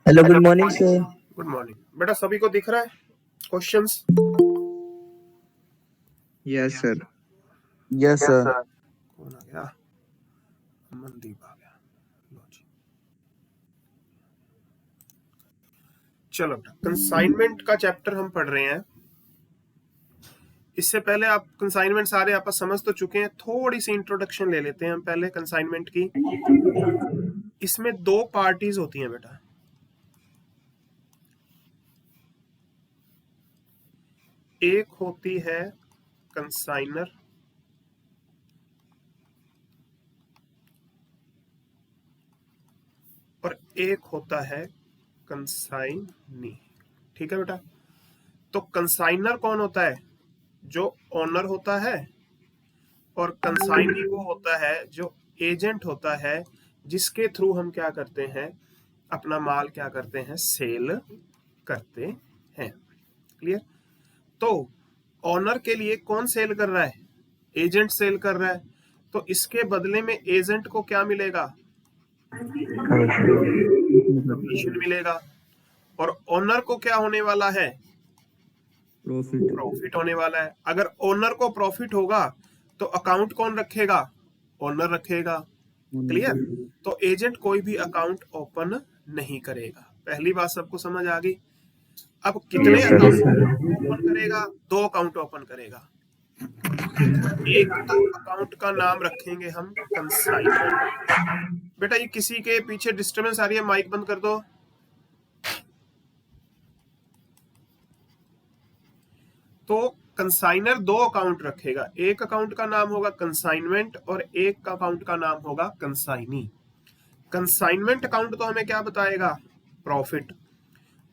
Hello, good morning sir. Good morning बेटा, सभी को दिख रहा है questions? Yes sir. Yes sir. कौन आ गया? मनदीप आ गया। लो जी। चलो बेटा, कंसाइनमेंट का चैप्टर हम पढ़ रहे हैं। इससे पहले आप कंसाइनमेंट सारे आप समझ तो चुके हैं, थोड़ी सी इंट्रोडक्शन ले लेते हैं हम पहले कंसाइनमेंट की। इसमें दो पार्टीज होती हैं बेटा। एक होती है कंसाइनर और एक होता है कंसाइनी। ठीक है बेटा। तो कंसाइनर कौन होता है? जो ओनर होता है। और कंसाइनी वो होता है जो एजेंट होता है, जिसके थ्रू हम क्या करते हैं, अपना माल क्या करते हैं, सेल करते हैं। क्लियर? तो ओनर के लिए कौन सेल कर रहा है? एजेंट सेल कर रहा है। तो इसके बदले में एजेंट को क्या मिलेगा? कमीशन मिलेगा। और ओनर को क्या होने वाला है? प्रॉफिट होने वाला है। अगर ओनर को प्रॉफिट होगा तो अकाउंट कौन रखेगा? ओनर रखेगा। क्लियर? तो एजेंट कोई भी अकाउंट ओपन नहीं करेगा। पहली बात सबको समझ आ गई। अब कितने अकाउंट ओपन करेगा? दो अकाउंट ओपन करेगा। एक तो अकाउंट का नाम रखेंगे हम कंसाइनर। बेटा, ये किसी के पीछे डिस्टरबेंस आ रही है, माइक बंद कर दो। तो कंसाइनर दो अकाउंट रखेगा। एक अकाउंट का नाम होगा कंसाइनमेंट और एक अकाउंट का नाम होगा कंसाइनी। कंसाइनमेंट अकाउंट तो हमें क्या बताएगा? प्रॉफिट।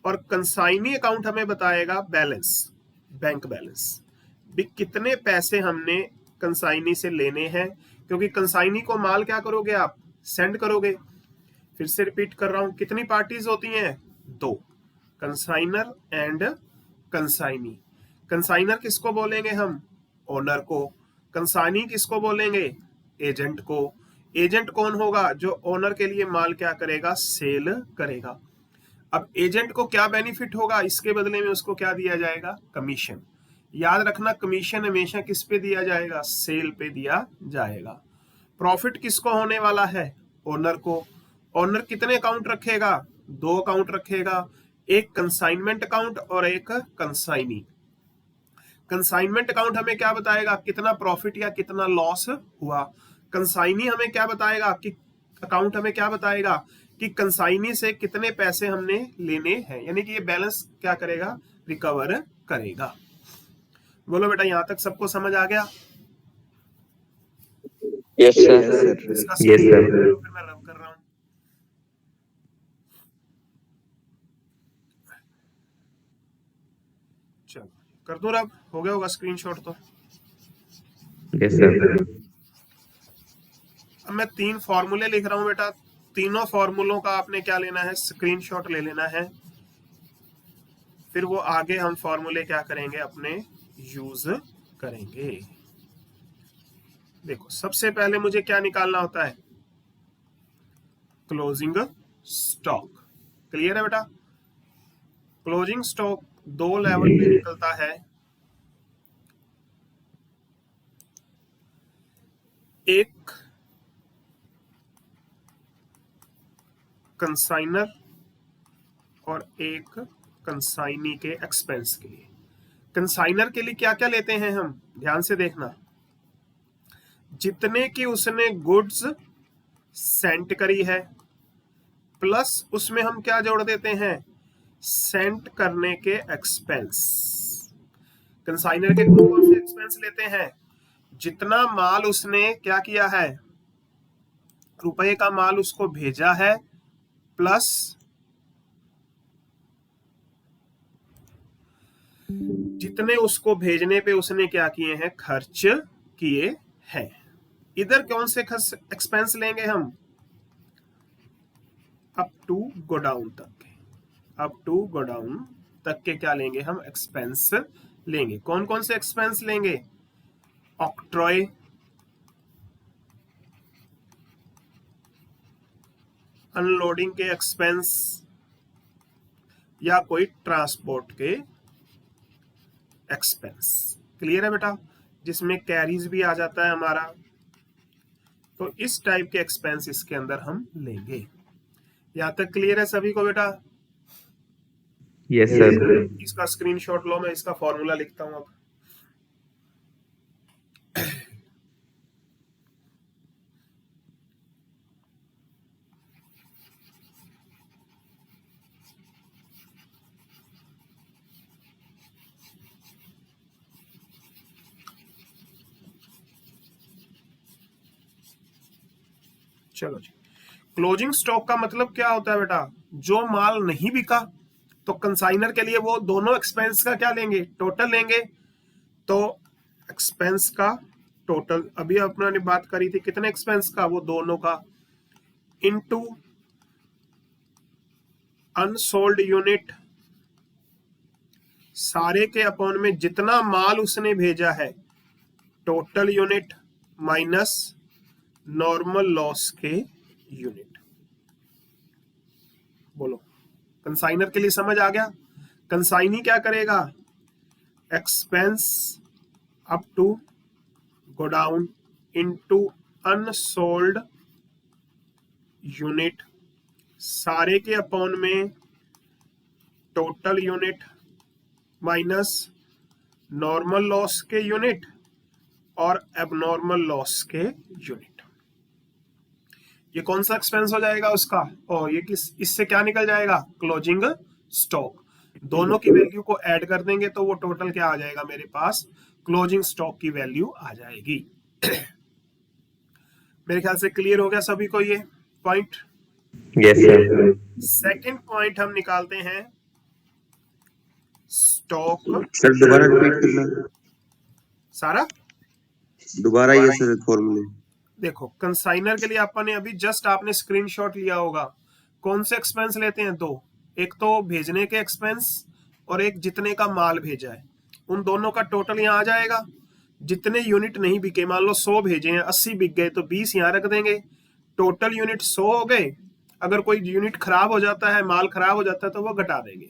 और कंसाइनी अकाउंट हमें बताएगा बैलेंस, बैंक बैलेंस। भी कितने पैसे हमने कंसाइनी से लेने हैं, क्योंकि कंसाइनी को माल क्या करोगे आप? सेंड करोगे। फिर से रिपीट कर रहा हूं, कितनी पार्टीज होती हैं? दो, कंसाइनर एंड कंसाइनी। कंसाइनर किसको बोलेंगे हम? ओनर को। कंसाइनी किसको बोलेंगे? एजेंट को। एजेंट कौन होगा? जो ओनर के लिए माल क्या करेगा? सेल करेगा। अब एजेंट को क्या बेनिफिट होगा? इसके बदले में उसको क्या दिया जाएगा? कमीशन। याद रखना, कमीशन हमेशा किस पे दिया जाएगा? सेल पे दिया जाएगा। प्रॉफिट किसको होने वाला है? ओनर को। ओनर कितने अकाउंट रखेगा? दो अकाउंट रखेगा, एक कंसाइनमेंट अकाउंट और एक कंसाइनी। कंसाइनमेंट अकाउंट हमें क्या बताएगा? कितना प्रॉफिट या कितना लॉस हुआ। कंसाइनी हमें क्या बताएगा? कि अकाउंट हमें क्या बताएगा कि कंसाइनी से कितने पैसे हमने लेने हैं, यानी कि ये बैलेंस क्या करेगा? रिकवर करेगा। बोलो बेटा, यहां तक सबको समझ आ गया? Yes sir. इसका फिर मैं रब कर रहा हूं। चलो कर दो रब। हो गया होगा स्क्रीनशॉट तो। Yes sir. अब मैं 3 फॉर्मूले लिख रहा हूं बेटा। तीनों फॉर्मूलों का आपने क्या लेना है? स्क्रीनशॉट ले लेना है। फिर वो आगे हम फॉर्मूले क्या करेंगे? अपने यूज करेंगे। देखो, सबसे पहले मुझे क्या निकालना होता है? Closing stock. क्लियर है बेटा? क्लोजिंग स्टॉक दो लेवल पे निकलता है। एक कंसाइनर और एक कंसाइनी के एक्सपेंस के लिए। कंसाइनर के लिए क्या क्या लेते हैं हम? ध्यान से देखना। जितने की उसने गुड्स सेंड करी है, प्लस उसमें हम क्या जोड़ देते हैं? सेंड करने के एक्सपेंस। कंसाइनर के कौन से एक्सपेंस लेते हैं? जितना माल उसने क्या किया है, रुपए का माल उसको भेजा है, प्लस जितने उसको भेजने पे उसने क्या किए हैं? खर्च किए हैं। इधर कौन से एक्सपेंस लेंगे हम? अप टू गोडाउन तक के। अप टू गोडाउन तक के क्या लेंगे हम? एक्सपेंस लेंगे। कौन कौन से एक्सपेंस लेंगे? ऑक्ट्रॉय, अनलोडिंग के एक्सपेंस, या कोई ट्रांसपोर्ट के एक्सपेंस। क्लियर है बेटा, जिसमें कैरीज भी आ जाता है हमारा। तो इस टाइप के एक्सपेंस इसके अंदर हम लेंगे। यहां तक क्लियर है सभी को बेटा? Yes sir. इसका स्क्रीनशॉट लो, मैं इसका फॉर्मूला लिखता हूं अब। चलो जी, क्लोजिंग स्टॉक का मतलब क्या होता है बेटा? जो माल नहीं बिका तो कंसाइनर के लिए वो दोनों एक्सपेंस का क्या लेंगे? टोटल लेंगे। तो एक्सपेंस का टोटल, अभी अपना ने बात करी थी कितने एक्सपेंस का? वो दोनों का, इनटू अनसोल्ड यूनिट, सारे के अपॉन में जितना माल उसने भेजा है, total unit minus normal loss के यूनिट। बोलो, कंसाइनर के लिए समझ आ गया? कंसाइनी क्या करेगा? Expense up to godown into unsold unit, सारे के अपॉन में total unit minus normal loss के यूनिट और एबनॉर्मल लॉस के यूनिट। ये कौन सा एक्सपेंस हो जाएगा उसका? और ये किस, इससे क्या निकल जाएगा? Closing stock. दोनों की वैल्यू को ऐड कर देंगे तो वो टोटल क्या आ जाएगा मेरे पास? क्लोजिंग स्टॉक की वैल्यू आ जाएगी। मेरे ख्याल से क्लियर हो गया सभी को ये point? Yes sir. Second point हम निकालते हैं स्टॉक। सर दोबारा रिपीट करना, सारा दोबारा ये सर फॉर्मूले। देखो, कंसाइनर के लिए आपने अभी जस्ट आपने स्क्रीनशॉट लिया होगा। कौन से एक्सपेंस लेते हैं? दो, एक तो भेजने के एक्सपेंस और एक जितने का माल भेजा है, उन दोनों का टोटल यहाँ आ जाएगा। जितने यूनिट नहीं बिके, मान लो 100 भेजे हैं, 80 बिक गए, तो 20 यहाँ रख देंगे। टोटल यूनिट 100 हो गए। अगर कोई यूनिट खराब हो जाता है, माल खराब हो जाता है, तो वो घटा देंगे।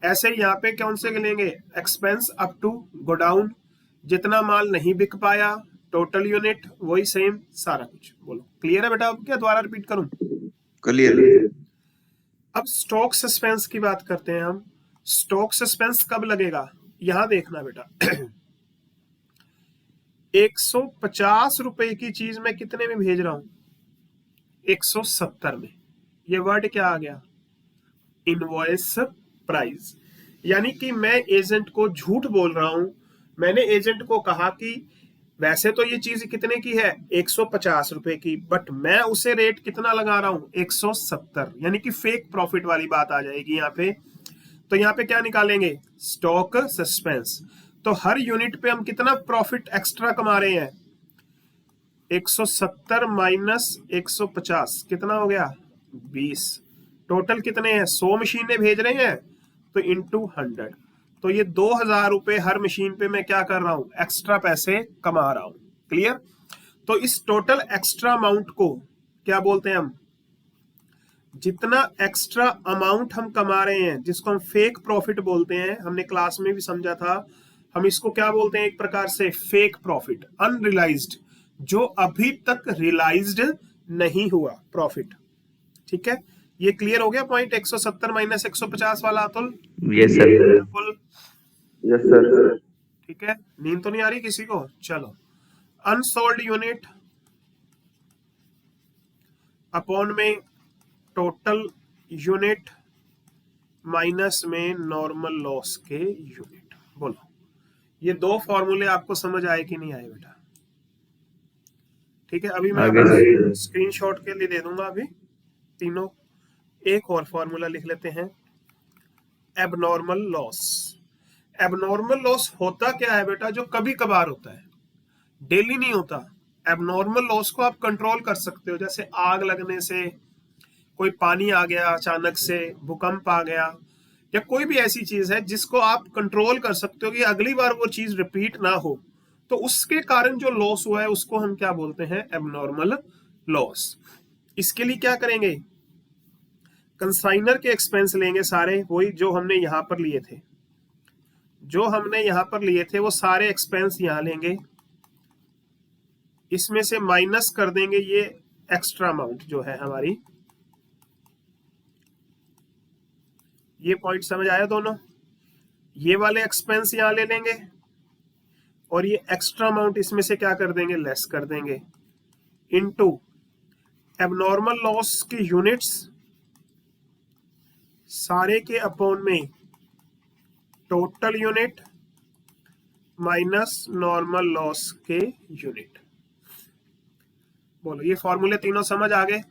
ऐसे यहाँ पे कौन से लेंगे? एक्सपेंस अप टू गोडाउन, जितना माल नहीं बिक पाया, टोटल यूनिट वही सेम सारा कुछ। बोलो, क्लियर है बेटा? अब क्या दोबारा रिपीट करूं? क्लियर। अब स्टॉक सस्पेंस की बात करते हैं हम। स्टॉक सस्पेंस कब लगेगा? यहां देखना बेटा। 150 रुपए की चीज मैं कितने में भेज रहा हूं? 170 में। ये वर्ड क्या आ गया? Invoice price. यानी कि मैं एजेंट को झूठ बोल रहा हूं। मैंने एजेंट को कहा कि वैसे तो ये चीज कितने की है? 150 रुपए की, बट मैं उसे रेट कितना लगा रहा हूं? 170। यानी कि फेक प्रॉफिट वाली बात आ जाएगी यहाँ पे। तो यहाँ पे क्या निकालेंगे? Stock suspense. तो हर यूनिट पे हम कितना प्रॉफिट एक्स्ट्रा कमा रहे हैं? 170 माइनस 150 कितना हो गया? 20। टोटल कितने हैं? 100 मशीनें भेज रहे हैं, तो इंटू 100। तो ये 2000 रुपए हर मशीन पे मैं क्या कर रहा हूं? एक्स्ट्रा पैसे कमा रहा हूं। क्लियर? तो इस टोटल एक्स्ट्रा अमाउंट को क्या बोलते हैं हम? जितना एक्स्ट्रा अमाउंट हम कमा रहे हैं, जिसको हम फेक प्रॉफिट बोलते हैं, हमने क्लास में भी समझा था, हम इसको क्या बोलते हैं? एक प्रकार से फेक प्रॉफिट, अनरियलाइज्ड, जो अभी तक रियलाइज्ड नहीं हुआ प्रॉफिट। ठीक है, ये क्लियर हो गया पॉइंट 170 माइनस 150 वाला अतुल? Yes sir. बिल्कुल। Yes sir. ठीक है, नींद तो नहीं आ रही किसी को? चलो, अनसोल्ड यूनिट अपॉन में टोटल यूनिट माइनस में नॉर्मल लॉस के यूनिट। बोलो, ये दो फॉर्मूले आपको समझ आए कि नहीं आए बेटा? ठीक है, अभी मैं स्क्रीनशॉट के लिए दे दूंगा अभी तीनों। एक और फॉर्मूला लिख लेते हैं, एबनॉर्मल लॉस। एबनॉर्मल लॉस होता क्या है बेटा? जो कभी कभार होता है, डेली नहीं होता। एबनॉर्मल लॉस को आप कंट्रोल कर सकते हो, जैसे आग लगने से, कोई पानी आ गया अचानक से, भूकंप आ गया, या कोई भी ऐसी चीज है जिसको आप कंट्रोल कर सकते हो कि अगली बार वो चीज रिपीट ना हो। तो उसके कारण जो लॉस हुआ है उसको हम क्या बोलते हैं? Abnormal loss. इसके लिए क्या करेंगे? कंसाइनर के एक्सपेंस लेंगे सारे, वही जो हमने यहां पर लिए थे, जो हमने यहां पर लिए थे वो सारे एक्सपेंस यहां लेंगे, इसमें से माइनस कर देंगे ये एक्स्ट्रा अमाउंट जो है हमारी। ये पॉइंट समझ आया दोनों? ये वाले एक्सपेंस यहां ले लेंगे और ये एक्स्ट्रा अमाउंट इसमें से क्या कर देंगे, लेस कर देंगे, इनटू एबनॉर्मल लॉस की यूनिट्स सारे के अपॉन में total unit minus normal loss के यूनिट। बोलो ये फॉर्मूले तीनों समझ आ गए?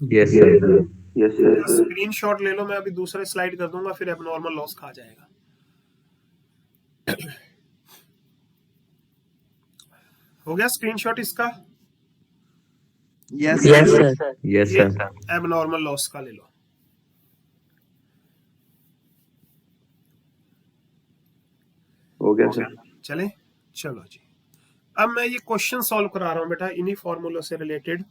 Yes, sir. Yes sir. Screenshot ले लो, मैं अभी दूसरे स्लाइड कर दूंगा, फिर एबनॉर्मल लॉस खा जाएगा। हो गया स्क्रीनशॉट इसका? Yes, Yes, sir. sir. Yes, ये sir. एबनॉर्मल लॉस का ले लो। हो गया सर। चले, चलो जी। अब मैं ये क्वेश्चन सॉल्व करा रहा हूं बेटा इन्हीं फॉर्मूलों से रिलेटेड।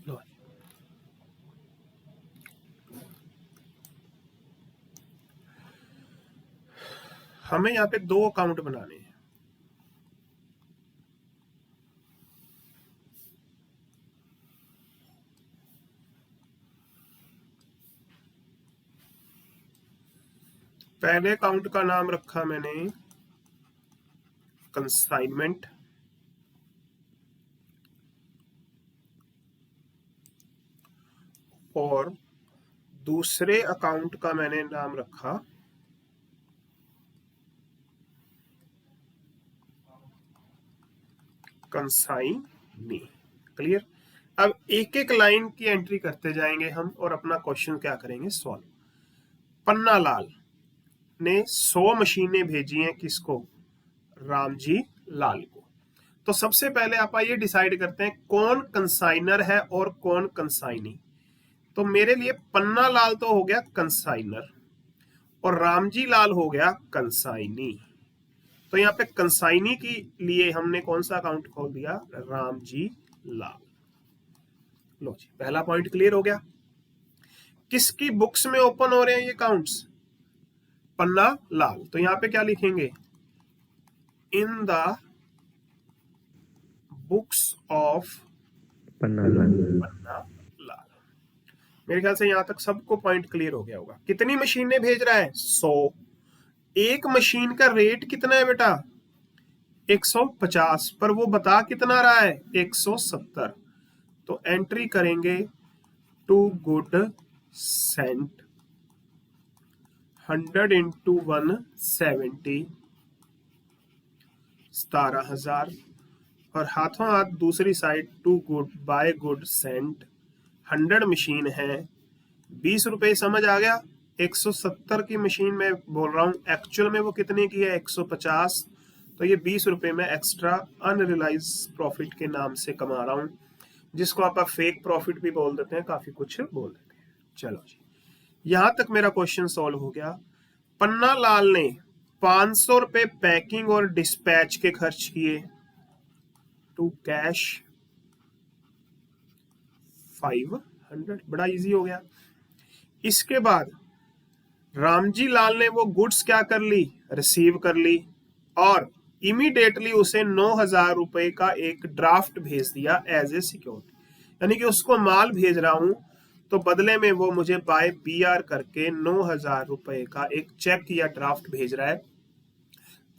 लो, हमें यहाँ पे दो अकाउंट बनाने हैं। पहले अकाउंट का नाम रखा मैंने कंसाइनमेंट, और दूसरे अकाउंट का मैंने नाम रखा कंसाइनी। क्लियर? अब एक एक लाइन की एंट्री करते जाएंगे हम और अपना क्वेश्चन क्या करेंगे, सॉल्व। पन्ना लाल ने 100 मशीनें भेजी हैं, किसको? रामजी लाल को। तो सबसे पहले आप ये डिसाइड करते हैं कौन कंसाइनर है और कौन कंसाइनी। तो मेरे लिए पन्ना लाल तो हो गया कंसाइनर और रामजी लाल हो गया कंसाइनी। तो यहाँ पे कंसाइनी के लिए हमने कौन सा अकाउंट खोल दिया, रामजी लाल। लो जी, पहला पॉइंट क्लियर हो गया। किसकी बुक्स में ओपन हो रहे हैं ये अकाउंट्स? पन्ना लाल। तो यहाँ पे क्या लिखेंगे, in the books of Panna Lal. Panna Lal. मेरे ख्याल से यहां तक सबको पॉइंट क्लियर हो गया होगा। कितनी मशीनें भेज रहा है? 100। एक मशीन का रेट कितना है बेटा? 150, पर वो बता कितना रहा है? 170। तो एंट्री करेंगे टू गुड सेंट 100 इंटू 170, 17,000। और हाथों हाथ दूसरी side to good by good sent 100 machine है, 20 रुपए। समझ आ गया? 170 की मशीन में बोल रहा हूं, एक्चुअल में वो कितने की है? 150। तो ये 20 रुपए में एक्स्ट्रा अनरियलाइज प्रॉफिट के नाम से कमा रहा हूं, जिसको आप फेक प्रॉफिट भी बोल देते हैं, काफी कुछ बोल देते हैं। चलो जी, यहां तक मेरा क्वेश्चन सॉल्व हो गया। पन्ना लाल ने 500 रुपए पैकिंग और डिस्पैच के खर्च किए, टू कैश 500। बड़ा इजी हो गया। इसके बाद रामजी लाल ने वो गुड्स क्या कर ली, रिसीव कर ली, और इमीडिएटली उसे 9,000 रुपए का एक ड्राफ्ट भेज दिया एज ए सिक्योरिटी। यानी कि उसको माल भेज रहा हूं तो बदले में वो मुझे बाय बीआर करके 9,000 रुपए का एक चेक या ड्राफ्ट भेज रहा है।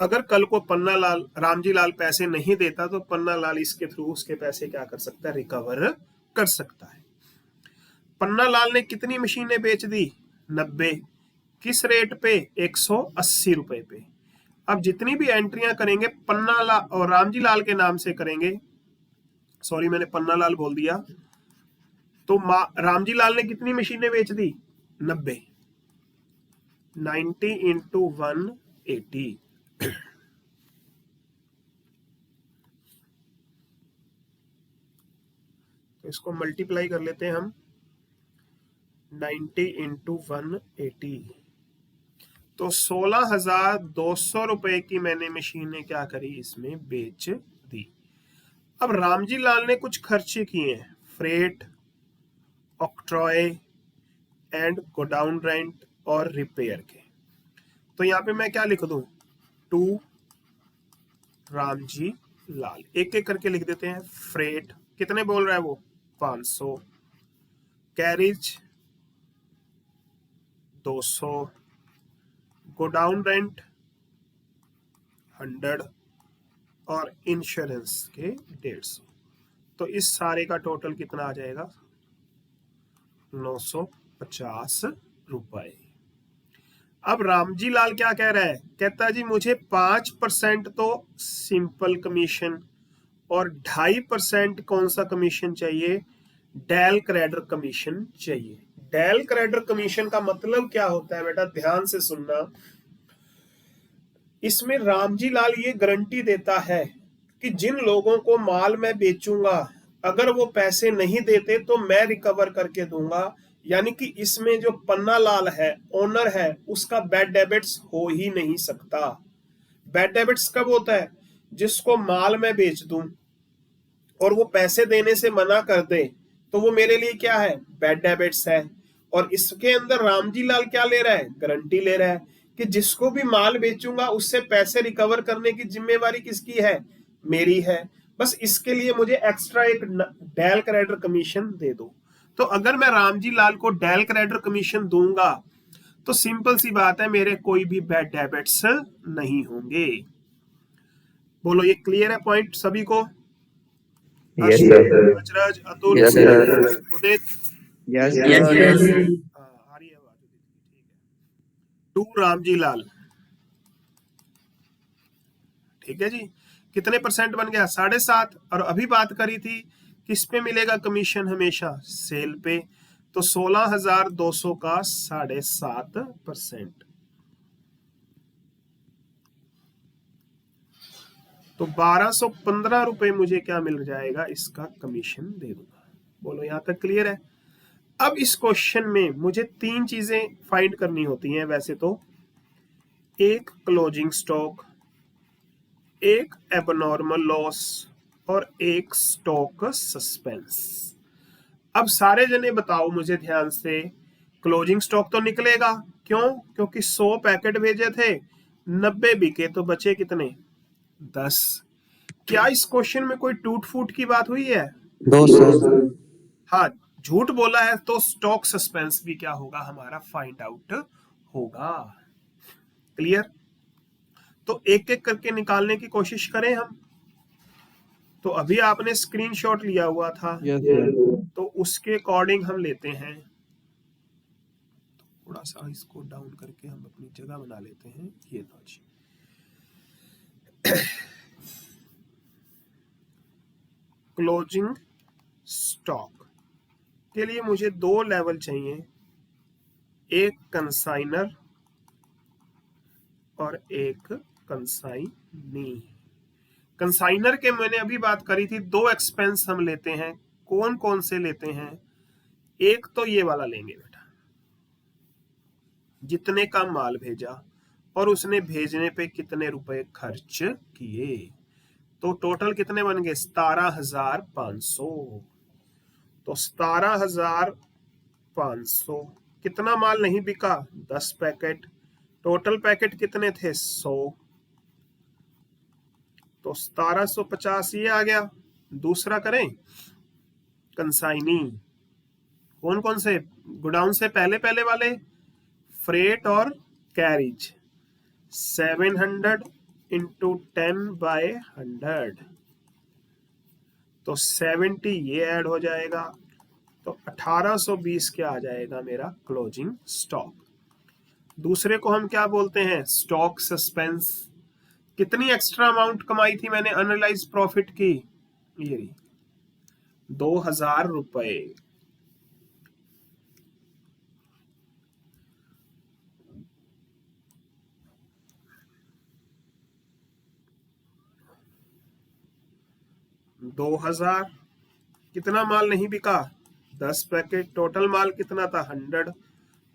अगर कल को पन्ना लाल, रामजी लाल पैसे नहीं देता तो पन्ना लाल इसके थ्रू उसके पैसे क्या कर सकता है, रिकवर कर सकता है। पन्ना लाल ने कितनी मशीनें बेच दी? 90। किस रेट पे? 180 रुपए पे। अब जितनी भी एंट्रियां करेंगे पन्ना लाल और रामजी लाल के नाम से करेंगे, सॉरी मैंने पन्ना लाल बोल दिया, तो रामजी लाल ने कितनी मशीनें बेच दी? 90। 90 इंटू 180, तो इसको मल्टीप्लाई कर लेते हैं हम। 90 इंटू 180, तो 16,200 रुपए की मैंने मशीनें क्या करी? इसमें बेच दी। अब रामजी लाल ने कुछ खर्चे किए हैं, freight, octroi and godown rent और रिपेयर के। तो यहाँ पे मैं क्या लिख दूं? टू रामजी लाल, एक एक करके लिख देते हैं। फ्रेट कितने बोल रहा है वो? 500, कैरिज 200, गोडाउन रेंट 100 और इंश्योरेंस के 150। तो इस सारे का टोटल कितना आ जाएगा? 950 रुपए। अब रामजी लाल क्या कह रहा है? कहता है जी मुझे 5% तो सिंपल कमीशन और 2.5% कौन सा कमीशन चाहिए? डेल क्रेडर कमीशन चाहिए। डेल क्रेडर कमीशन का मतलब क्या होता है बेटा? ध्यान से सुनना। इसमें रामजी लाल ये गारंटी देता है कि जिन लोगों को माल मैं बेचूंगा, अगर वो पैसे नहीं देते तो मैं रिकवर करके दूंगा। यानी कि इसमें जो पन्ना लाल है, ओनर है, उसका बैड डेबिट्स हो ही नहीं सकता। बैड डेबिट्स कब होता है? जिसको माल मैं बेच दूं और वो पैसे देने से मना कर दे, तो वो मेरे लिए क्या है? बैड डेबिट्स है। और इसके अंदर रामजी लाल क्या ले रहा है? गारंटी ले रहा है कि जिसको भी माल बेचूंगा उससे पैसे रिकवर करने की जिम्मेवारी किसकी है? मेरी है। बस इसके लिए मुझे एक्स्ट्रा एक डेल क्रेडिटर कमीशन दे दो। तो अगर मैं रामजी लाल को डेल क्रेडिटर कमीशन दूंगा तो सिंपल सी बात है, मेरे कोई भी बैड डेबिट्स नहीं बोलो ये क्लियर है पॉइंट सभी को? Yes, sir. अचरज, अतुल, Yes, sir. उदित, Yes, Yes, sir. yes. आ रही है बात? ठीक है। टू रामजी लाल, ठीक है जी। कितने परसेंट बन गया? 7.5। और अभी बात करी थी किस पे मिलेगा कमीशन? हमेशा सेल पे। तो 16,200 का 7.5%, तो 1,215 रुपए मुझे क्या मिल जाएगा? इसका कमीशन दे दूंगा। बोलो यहां तक क्लियर है? अब इस क्वेश्चन में मुझे 3 चीजें फाइंड करनी होती हैं वैसे तो। एक क्लोजिंग स्टॉक, एक एबनॉर्मल लॉस और एक स्टॉक सस्पेंस। अब सारे जने बताओ मुझे ध्यान से, क्लोजिंग स्टॉक तो निकलेगा। क्यों? क्योंकि 100 पैकेट भेजे थे, 90 बिके, तो बचे कितने? 10। क्या इस क्वेश्चन में कोई टूट फूट की बात हुई है? 2 सर। हाँ, झूठ बोला है तो स्टॉक सस्पेंस भी क्या होगा? हमारा फाइंड आउट होगा। क्लियर? तो एक एक करके निकालने की कोशिश करें हम। तो अभी आपने स्क्रीनशॉट लिया हुआ था, Yes, sir. तो उसके अकॉर्डिंग हम लेते हैं। थोड़ा सा इसको डाउन करके हम अपनी जगह बना लेते हैं। ये लो जी। क्लोजिंग स्टॉक के लिए मुझे 2 लेवल चाहिए, एक कंसाइनर और एक कंसाइनी। कंसाइनर के मैंने अभी बात करी थी, 2 एक्सपेंस हम लेते हैं। कौन कौन से लेते हैं? एक तो ये वाला लेंगे बेटा, जितने का माल भेजा और उसने भेजने पे कितने रुपए खर्च किए। तो टोटल कितने बन गए? 17,500। तो 17,500, कितना माल नहीं बिका? 10 पैकेट। टोटल पैकेट कितने थे? 100। तो 1750 ये आ गया। दूसरा करें, कंसाइनी। कौन कौन से? गोडाउन से पहले पहले वाले, फ्रेट और कैरिज। 700 इंटू 10/100, तो 70 ये ऐड हो जाएगा। तो 1820 क्या आ जाएगा मेरा क्लोजिंग स्टॉक। दूसरे को हम क्या बोलते हैं, स्टॉक सस्पेंस। कितनी एक्स्ट्रा अमाउंट कमाई थी मैंने अनरियलाइज प्रॉफिट की, ये 2000 रुपए। दो हजार, कितना माल नहीं बिका, 10 पैकेट। टोटल माल कितना था, 100।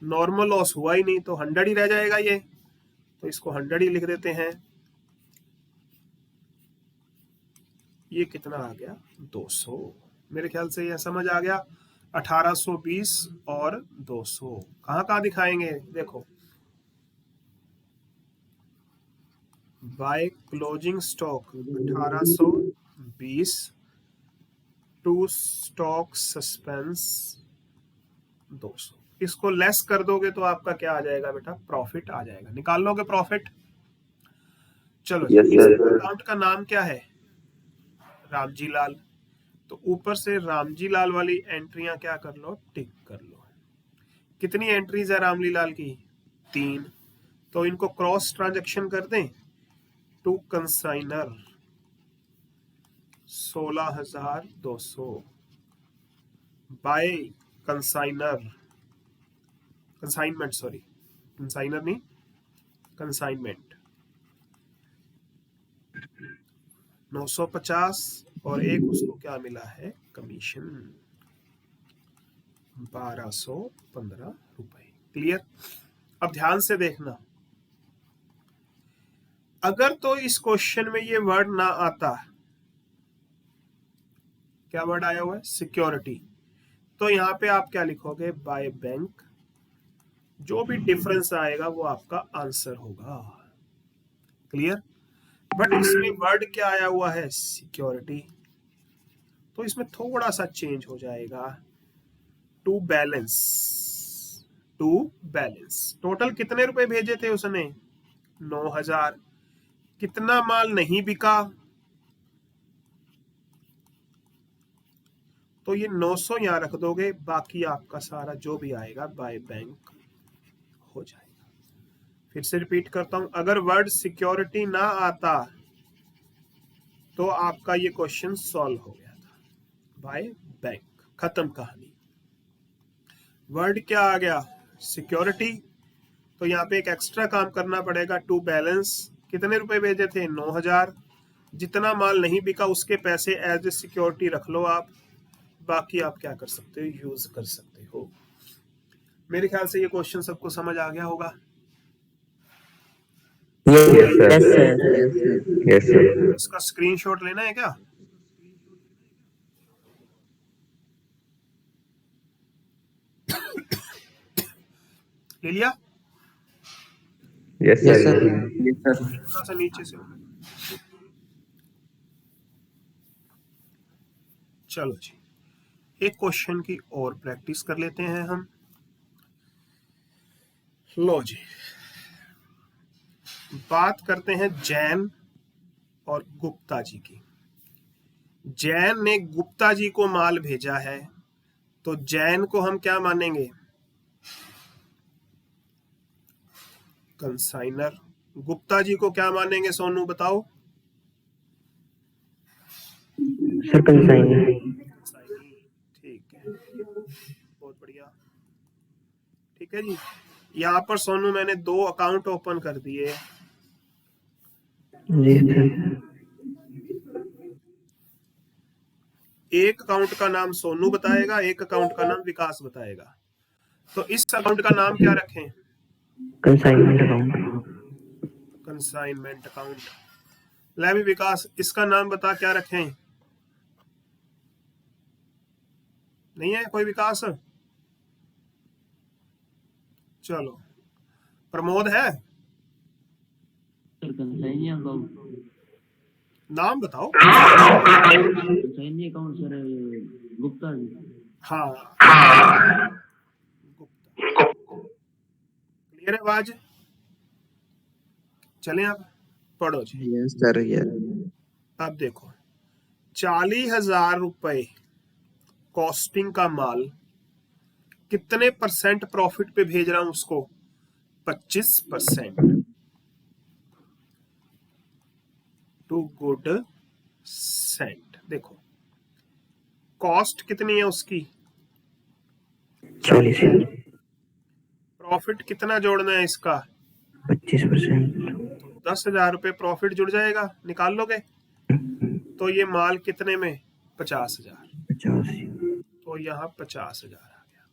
नॉर्मल लॉस हुआ ही नहीं तो 100 ही रह जाएगा ये, तो इसको 100 ही लिख देते हैं। ये कितना आ गया, 200। मेरे ख्याल से यह समझ आ गया। 1820 और 200 कहाँ कहाँ दिखाएंगे, देखो by closing stock 1820 to stock suspense 200। इसको लेस कर दोगे तो आपका क्या आ जाएगा बेटा, प्रॉफिट आ जाएगा। निकाल लोगे प्रॉफिट। चलो Yes, इस sir. अकाउंट का नाम क्या है, रामजी लाल। तो ऊपर से रामजी लाल वाली एंट्रियां क्या कर लो, टिक कर लो। कितनी एंट्रीज है रामजी लाल की, 3। तो इनको क्रॉस ट्रांजैक्शन कर दें। To consignor 16,200 by consignor, consignment sorry, consignor नहीं, कंसाइनमेंट 950 और एक उसको क्या मिला है, कमीशन 1215 रुपए। क्लियर। अब ध्यान से देखना, अगर तो इस क्वेश्चन में ये वर्ड ना आता, क्या वर्ड आया हुआ है, सिक्योरिटी, तो यहां पे आप क्या लिखोगे, बाय बैंक। जो भी डिफरेंस आएगा वो आपका आंसर होगा। क्लियर। बट इसमें वर्ड क्या आया हुआ है, सिक्योरिटी, तो इसमें थोड़ा सा चेंज हो जाएगा। To balance, to balance. Total कितने रुपए भेजे थे उसने, 9000। कितना माल नहीं बिका, तो ये 900 यहां रख दोगे, बाकी आपका सारा जो भी आएगा बाय बैंक हो जाएगा। फिर से रिपीट करता हूं, अगर वर्ड सिक्योरिटी ना आता तो आपका ये क्वेश्चन सॉल्व हो गया था, बाय बैंक, खत्म कहानी। वर्ड क्या आ गया, सिक्योरिटी, तो यहाँ पे एक एक्स्ट्रा काम करना पड़ेगा, टू बैलेंस। कितने रुपए भेजे थे, 9000। जितना माल नहीं बिका उसके पैसे एज ए सिक्योरिटी रख लो आप, बाकी आप क्या कर सकते हो, यूज कर सकते हो। मेरे ख्याल से ये क्वेश्चन सबको समझ आ गया होगा। Yes, sir. Yes, sir. Yes, sir. इसका स्क्रीनशॉट लेना है क्या, ले लिया। Yes, Yes, sir. sir. Yes, sir. थोड़ा सा नीचे से। चलो जी, एक क्वेश्चन की और प्रैक्टिस कर लेते हैं हम। लो जी, बात करते हैं जैन और गुप्ता जी की। जैन ने गुप्ता जी को माल भेजा है, तो जैन को हम क्या मानेंगे, कंसाइनर। गुप्ता जी को क्या मानेंगे, सोनू बताओ। Sir, consignee. ठीक है, बहुत बढ़िया। ठीक है जी, यहाँ पर सोनू मैंने 2 अकाउंट ओपन कर दिए। जी सर। एक अकाउंट का नाम सोनू बताएगा, एक अकाउंट का नाम विकास बताएगा। तो इस अकाउंट का नाम क्या रखें, कंसाइनमेंट अकाउंट। Consignment account. ले भी विकास, इसका नाम बता क्या रखें, नहीं है कोई विकास। चलो, प्रमोद है, कंसाइनी अकाउंट, नाम बताओ। Consignee account sir, Gupta ji. हाँ, गुप्ता। क्लियर है आवाज, चलें अब पढ़ो जी। Yes, sir. Yes. अब देखो, 40,000 रुपए कॉस्टिंग का माल, कितने % प्रॉफिट पे भेज रहा हूं उसको, 25% टू गुड सेंट। देखो कॉस्ट कितनी है उसकी, 40, प्रॉफिट कितना जोड़ना है इसका, 25%, 10,000 रुपए प्रॉफिट जुड़ जाएगा, निकाल लोगे। तो ये माल कितने में, 50,000, 85, तो यहाँ 50,000 आ गया।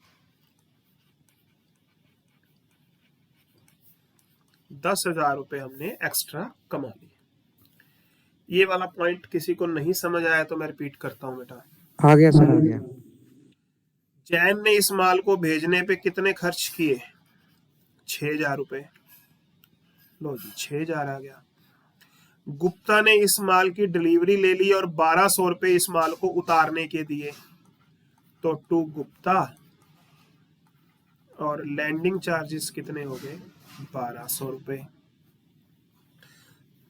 10,000 रुपए हमने एक्स्ट्रा कमा लिए। ये वाला पॉइंट किसी को नहीं समझ आया तो मैं रिपीट करता हूं बेटा। आ गया सर, आ गया। जैन ने इस माल को भेजने पे कितने खर्च किए, 6,000 रुपए। लो जी 6,000 आ गया। गुप्ता ने इस माल की डिलीवरी ले ली और 1,200 रुपए इस माल को उतारने के दिए, तो टू गुप्ता और लैंडिंग चार्जेस कितने हो गए, 1,200 रुपए।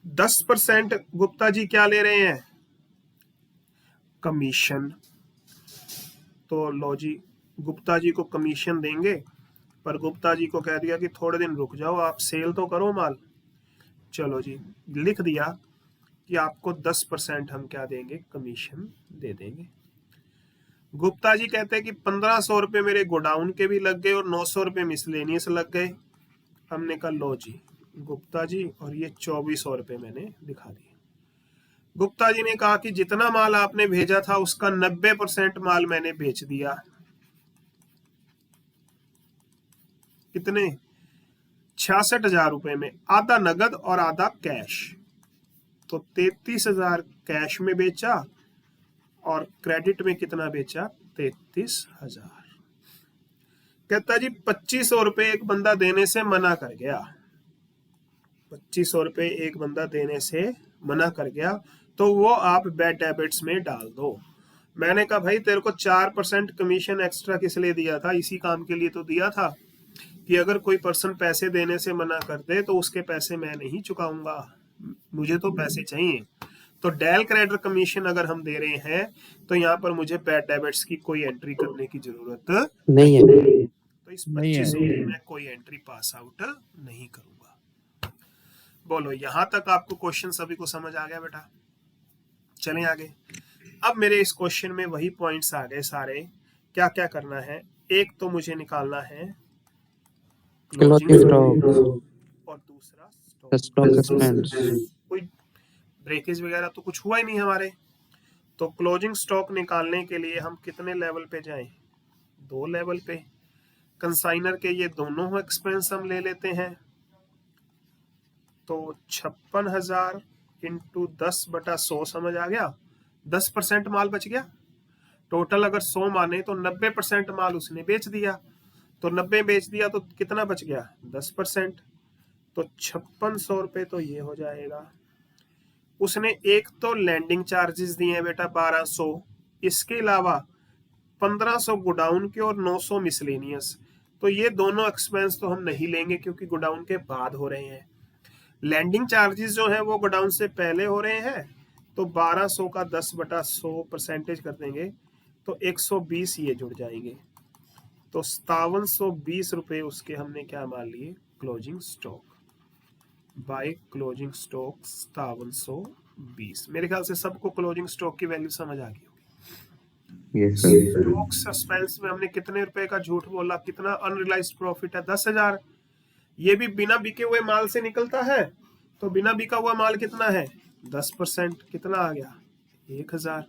10% गुप्ता जी क्या ले रहे हैं, कमीशन। तो लो जी गुप्ता जी को कमीशन देंगे, पर गुप्ता जी को कह दिया कि थोड़े दिन रुक जाओ, आप सेल तो करो माल। चलो जी लिख दिया कि आपको 10% हम क्या देंगे, कमीशन दे देंगे। गुप्ता जी कहते हैं कि 1,500 रुपए मेरे गोडाउन के भी लग गए और 900 रुपए मिसलेनियस लग गए। हमने कहा लो जी गुप्ता जी, और ये 2,400 रुपए मैंने दिखा दिए। गुप्ता जी ने कहा कि जितना माल आपने भेजा था उसका 90% माल मैंने बेच दिया। कितने, 66,000 रुपए में, आधा नगद और आधा कैश। तो 33,000 कैश में बेचा और क्रेडिट में कितना बेचा, 33,000। कहता जी 2,500 रुपए एक बंदा देने से मना कर गया, 2,500 रुपए एक बंदा देने से मना कर गया, तो वो आप बैड डेबिट्स में डाल दो। मैंने कहा भाई तेरे को 4% कमीशन एक्स्ट्रा किस लिए दिया था, इसी काम के लिए तो दिया था कि अगर कोई पर्सन पैसे देने से मना कर दे तो उसके पैसे मैं नहीं चुकाऊंगा, मुझे तो पैसे चाहिए। तो डेल क्रेडिटर कमीशन अगर हम दे रहे हैं तो यहाँ पर मुझे बैड डेबिट्स की कोई एंट्री करने की जरूरत नहीं है। तो इस 2,500 में मैं कोई एंट्री पास आउट नहीं करूंगा। बोलो यहां तक आपको क्वेश्चन सभी को समझ आ गया बेटा। चलें आगे। अब मेरे इस क्वेश्चन में वही पॉइंट्स आ गए सारे। क्या क्या करना है, एक तो मुझे निकालना है क्लोजिंग स्टॉक और दूसरा स्टॉक एक्सपेंस। कोई ब्रेकेज वगैरह तो कुछ हुआ ही नहीं हमारे। तो क्लोजिंग स्टॉक निकालने के लिए हम कितने लेवल पे जाएं, 2 लेवल पे। कंसाइनर के ये दोनों एक्सपेंस हम ले लेते हैं, तो 56,000 इंटू 10/100 समझ आ गया। 10% माल बच गया। टोटल अगर 100 माने तो 90% माल उसने बेच दिया, तो 90 बेच दिया तो कितना बच गया, 10%। तो 5600 रुपए तो ये हो जाएगा। उसने एक तो लैंडिंग चार्जेस दिए हैं बेटा 1,200, इसके अलावा 1,500 गोडाउन के और 900 मिसलेनियस। तो ये दोनों एक्सपेंस तो हम नहीं लेंगे क्योंकि गोडाउन के बाद हो रहे हैं। लैंडिंग चार्जेस जो है वो गोडाउन से पहले हो रहे हैं, तो 1,200 का 10/100% कर देंगे तो 120 ये जुड़ जाएंगे। तो 5,720 रुपए उसके हमने क्या मान लिए, closing stock. Bye closing stock 5,720। मेरे ख्याल से सबको क्लोजिंग स्टॉक की वैल्यू समझ आ गई होगी। Yes sir. स्टॉक सस्पेंस में हमने कितने रुपए का झूठ बोला, कितना अनरियलाइज्ड प्रॉफिट है, 10,000। ये भी बिना बिके हुए माल से निकलता है, तो बिना बिका हुआ माल कितना है, 10%, कितना आ गया, 1,000।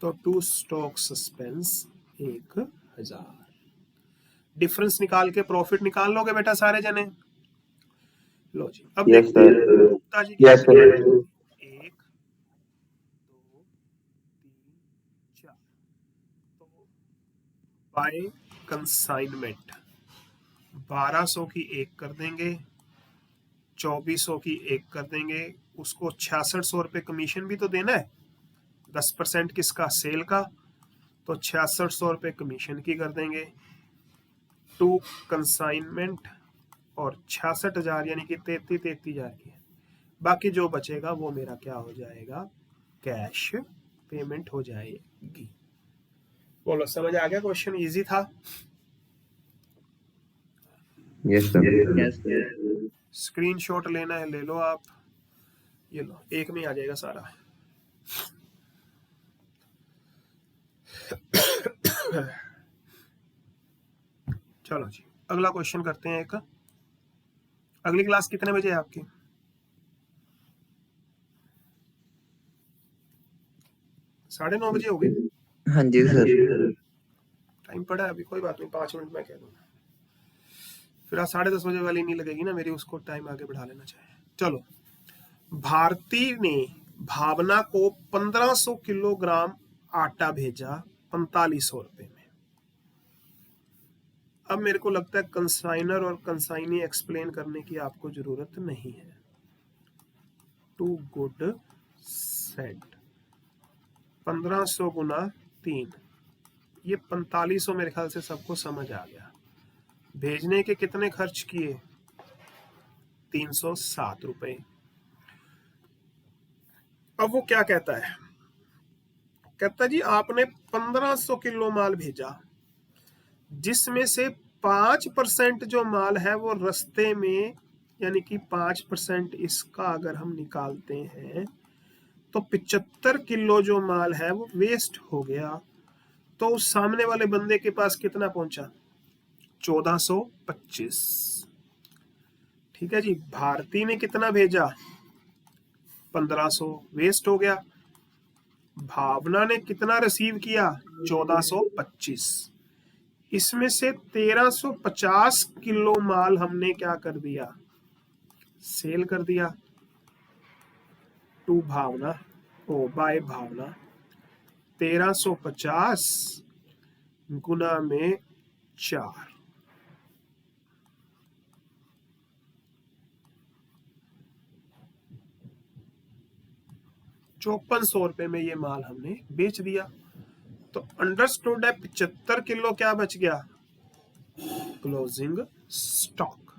तो टू स्टॉक सस्पेंस 1,000। डिफरेंस निकाल के प्रॉफिट निकाल लोगे बेटा सारे जने। लो जी अब yes sir. Gupta ji yes sir. 1 2 3 4। तो बाय कंसाइनमेंट 1,200 की एक कर देंगे, 2,400 की एक कर देंगे, उसको 6,600 रुपए कमीशन भी तो देना है, 10% किसका, सेल का, तो 6,600 रुपए कमीशन की कर देंगे। टू कंसाइनमेंट और 66,000 यानी कि 33,000 की। बाकी जो बचेगा वो मेरा क्या हो जाएगा, कैश पेमेंट हो जाएगी। बोलो समझ आ गया, क्वेश्चन इजी था। Yes sir. Yes sir. Screenshot लेना है ले लो आप, ये लो, एक में ही आ जाएगा सारा। चलो जी अगला क्वेश्चन करते हैं एक। अगली क्लास कितने बजे है आपकी? 9:30 बजे होगी। हाँ जी सर। टाइम पड़ा है अभी, कोई बात नहीं, 5 मिनट में कह दूंगा। फिर आज 10:30 बजे वाली नहीं लगेगी ना मेरी, उसको टाइम आगे बढ़ा लेना चाहिए। चलो, भारती ने भावना को 1500 किलोग्राम आटा भेजा 4500 रुपए में। अब मेरे को लगता है कंसाइनर और कंसाइनी एक्सप्लेन करने की आपको जरूरत नहीं है। टू गुड सेड 1500 गुना 3, ये 4500 मेरे ख्याल से सबको समझ आ गया। भेजने के कितने खर्च किए? 307 रुपए। अब वो क्या कहता है? कहता है जी आपने 1500 किलो माल भेजा, जिसमें से 5% जो माल है वो रास्ते में, यानी कि 5% इसका अगर हम निकालते हैं तो 75 किलो जो माल है वो वेस्ट हो गया। तो उस सामने वाले बंदे के पास कितना पहुंचा? 1425। ठीक है जी, भारती ने कितना भेजा? 1500, वेस्ट हो गया। भावना ने कितना रिसीव किया? 1425। इसमें से 1350 किलो माल हमने क्या कर दिया? सेल कर दिया टू भावना, ओ बाय भावना। 1350 गुना में 4, 5400 रुपए में ये माल हमने बेच दिया। तो अंडरस्टूड है 75 किलो क्या बच गया? Closing stock.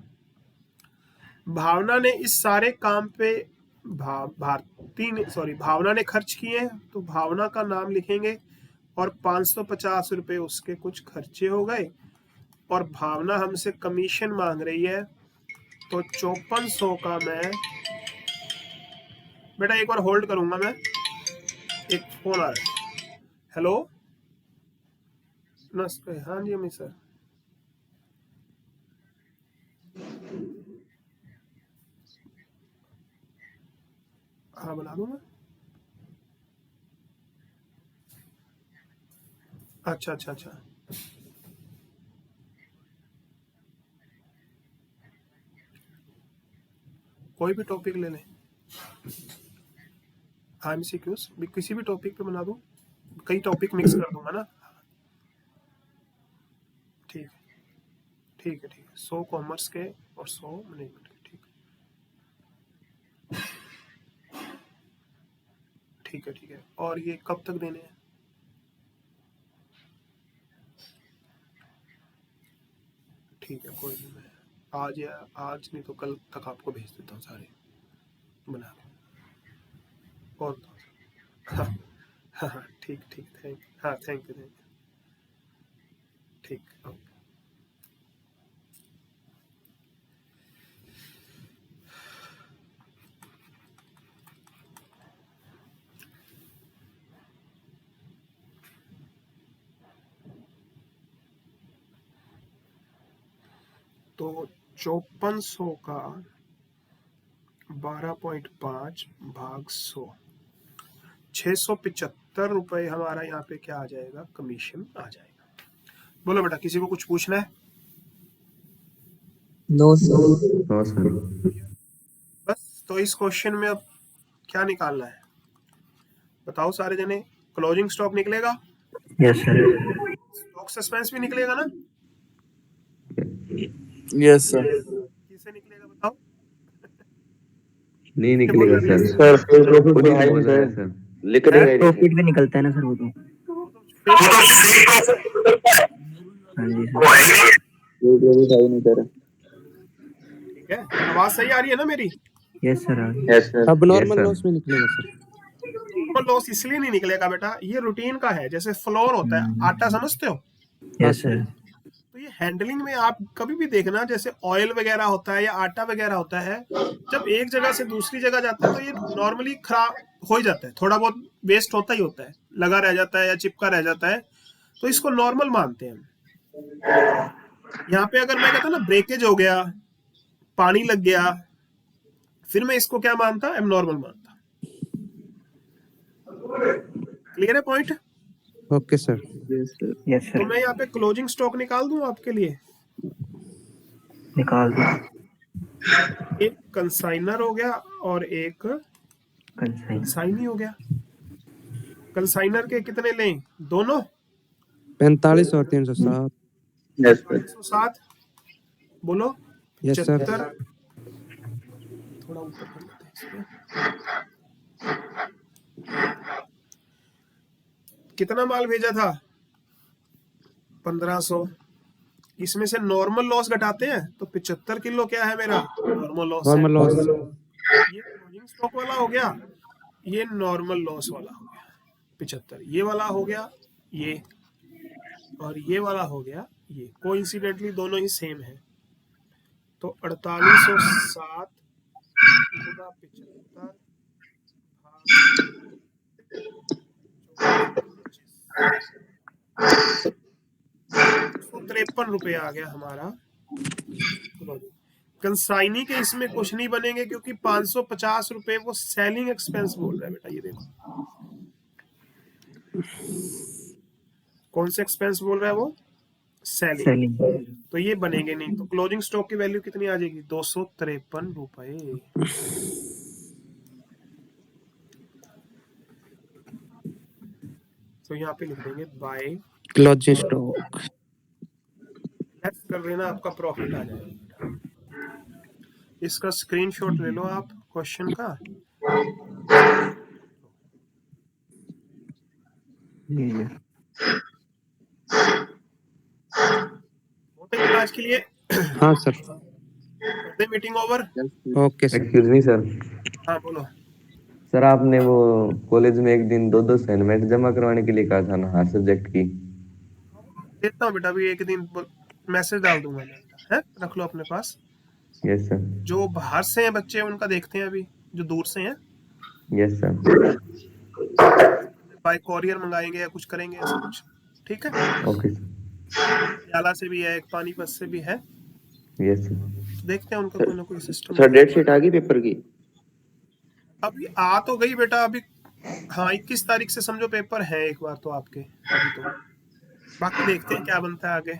भावना ने इस सारे काम पे भावना ने खर्च किए, तो भावना का नाम लिखेंगे और 550 रुपए उसके कुछ खर्चे हो गए, और भावना हमसे कमीशन मांग रही है, तो 5400 का मैं, बेटा एक बार होल्ड करूंगा मैं, एक फोन आ रहा है। हेलो, नमस्ते। हाँ जी अमित सर। हाँ बना दूं मैं। अच्छा अच्छा अच्छा, कोई भी टॉपिक ले लें। एमसीक्यूज किसी भी टॉपिक पे बना दूं, कई टॉपिक मिक्स कर दूंगा ना। ठीक है ठीक है ठीक है, 100 कॉमर्स के और 100 मैनेजमेंट के। ठीक है ठीक है। और ये कब तक देने हैं? ठीक है कोई नहीं, मैं आज या आज नहीं तो कल तक आपको भेज देता हूँ सारे बना के। और हाँ हाँ ठीक ठीक, थैंक हाँ थैंक यू ठीक ओके। तो 5400 का 12.5 भाग 100, 675 रुपए हमारा यहाँ पे क्या आ जाएगा? कमीशन आ जाएगा। बोलो बेटा, किसी को कुछ पूछना है? No sir. हाँ सर। बस, तो इस क्वेश्चन में अब क्या निकालना है बताओ सारे जने। क्लोजिंग स्टॉक निकलेगा? Yes sir. स्टॉक सस्पेंस भी निकलेगा ना? Yes sir. किससे निकलेगा बताओ? नहीं निकलेगा सर। सर खुद ही बोल रहा है सर। लिख रहे हैं प्रॉफिट भी निकलता है ना सर वो तो। हाँ जी सर। ठीक है, आवाज सही आ रही है ना मेरी? Yes sir. अब Yes, नॉर्मल sir. लॉस में निकलेगा सर। नॉर्मल लॉस इसलिए नहीं निकलेगा बेटा, ये रूटीन का है। जैसे फ्लोर होता है, आटा समझते हो? Yes sir. तो ये हैंडलिंग में आप कभी भी देखना, जैसे ऑयल वगैरह होता है या आटा वगैरह होता है, जब एक जगह से दूसरी जगह जाता है तो ये नॉर्मली खराब हो ही जाता है, थोड़ा बहुत वेस्ट होता ही होता है, लगा रह जाता है या चिपका रह जाता है, तो इसको नॉर्मल मानते हैं हम। यहाँ पे अगर मैं कहता ना ब्रेकेज हो गया, पानी लग गया, फिर मैं इसको क्या मानता, एबनॉर्मल मानता। क्लियर है पॉइंट? Okay sir. यस तो सर, मैं यहाँ पे क्लोजिंग स्टॉक निकाल दूं आपके लिए। निकाल दो। एक कंसाइनर हो गया और एक कंसाइन कंसाइनी हो गया। कंसाइनर के कितने लें, दोनों? 45 और 307। Yes sir. 107 बोलो। Yes sir. 75 थोड़ा ऊपर कर लेते हैं इसको। कितना माल भेजा था? 1500। इसमें से नॉर्मल लॉस घटाते हैं तो 75 किलो क्या है मेरा, नॉर्मल लॉस है। Normal loss. ये क्लोजिंग स्टॉक वाला हो गया, ये नॉर्मल लॉस वाला हो गया 75। ये वाला हो गया ये, और ये वाला हो गया ये। कोइंसिडेंटली दोनों ही सेम है। तो 4807 गुना 75 ₹153 आ गया हमारा। कंसाइनी के इसमें कुछ नहीं बनेंगे क्योंकि ₹550 वो सेलिंग एक्सपेंस बोल रहा है बेटा। ये देखो कौन से एक्सपेंस बोल रहा है वो, सेलिंग। सेलिंग। तो ये बनेंगे नहीं। तो क्लोजिंग स्टॉक की वैल्यू कितनी आ जाएगी, ₹253। तो यहाँ पे लिख देंगे बाय, क्लोजिंग स्टॉक। लेस कर देना, आपका प्रॉफिट आ जाएगा। इसका स्क्रीनशॉट ले लो आप क्वेश्चन का। होते हैं आज के लिए। हाँ सर। करते meeting over. Okay sir. Excuse me sir. हाँ बोलो। सर आपने वो कॉलेज में एक दिन 2-2 असाइनमेंट जमा करवाने के लिए कहा था ना, हर सब्जेक्ट की। देखता हूँ बेटा, अभी एक दिन मैसेज डाल दूंगा मैं बेटा, है रख लो अपने पास। Yes sir. जो बाहर से हैं बच्चे उनका देखते हैं, अभी जो दूर से हैं यस सर। बाय कोरियर मंगाएंगे या कुछ करेंगे ऐसा कुछ, ठीक है। Okay sir. याला से भी है, एक पानीपत से भी है, यस सर। देखते हैं उनका कोई ना कोई सिस्टम। सर डेट शीट आ गई पेपर की? अभी आ तो गई बेटा अभी। हाँ 21 तारीख से समझो पेपर है एक बार तो आपके अभी तो। बाकी देखते हैं क्या बनता है आगे।